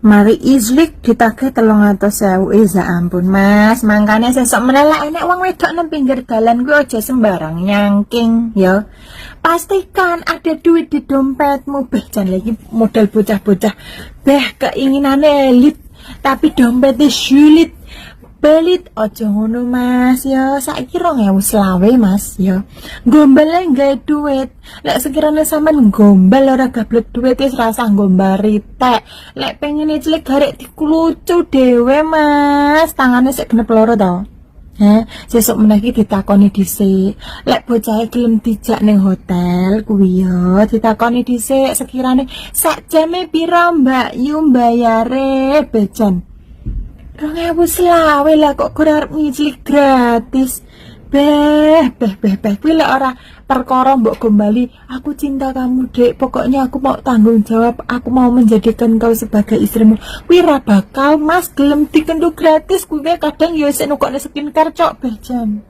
Mari izlik ditagih 300.000. Ya ampun mas, makanya sesok menelak enek wong wedok nang pinggir dalan kuwi aja sembarang nyangking ya. Pastikan ada duit di dompetmu. Beh jan lagi modal bocah-bocah beh keinginane elit tapi dompetnya sulit belit. Ojo ngono mas ya, saiki 2020 mas ya, gombale nggae duit. Lek sekiranya sampean gombal ora gablek duit wis rasa gombari tek. Lek pengen cilik garek diklucu dhewe mas, tangane sik genep loro to. Sesuk meneh ditakoni dhisik. Lek bocah gelem dijak ning hotel kuwi ya ditakoni dhisik sekirane sak jame pira Mbak Yu bayare bejan. 2020 lah kok gue arep ngicilik gratis. Beh kuwi lek ora perkara mbok gombali, aku cinta kamu dek, pokoknya aku mau tanggung jawab, aku mau menjadikan kau sebagai istrimu. Kuwi ra bakal mas gelem dikendu gratis kuwi kadang ya sik nukokne skincare cok bejan.